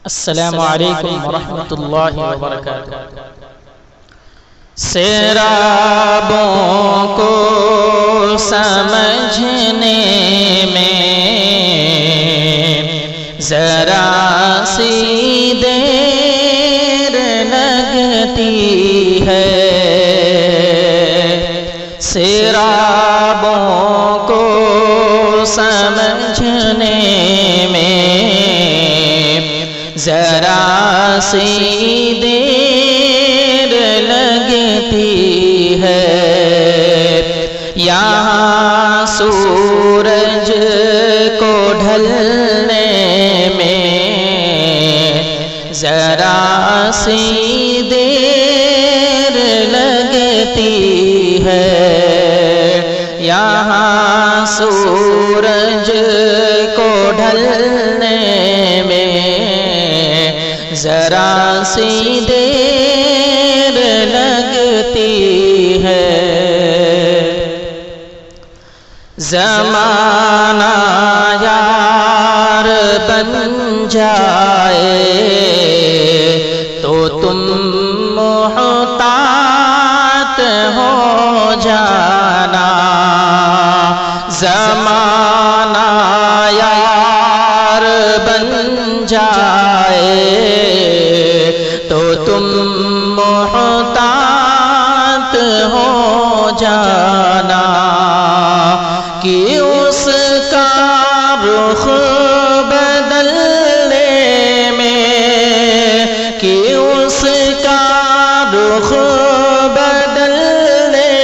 السلام علیکم ورحمۃ اللہ وبرکاتہ۔ سیرابوں کو سمجھنے میں ذرا سی دیر لگتی ہے، سیرابوں کو سمجھنے میں ذرا سی دیر لگتی ہے، یہاں سورج کو ڈھلنے میں ذرا سی دیر لگتی ہے، یہاں سورج کو ڈھلنے میں ذرا سی دیر لگتی ہے۔ زمانہ یار بن جائے تو تم محتاط ہو جانا، زمانہ یار بن جائے تو تم محتاط ہو جانا، کہ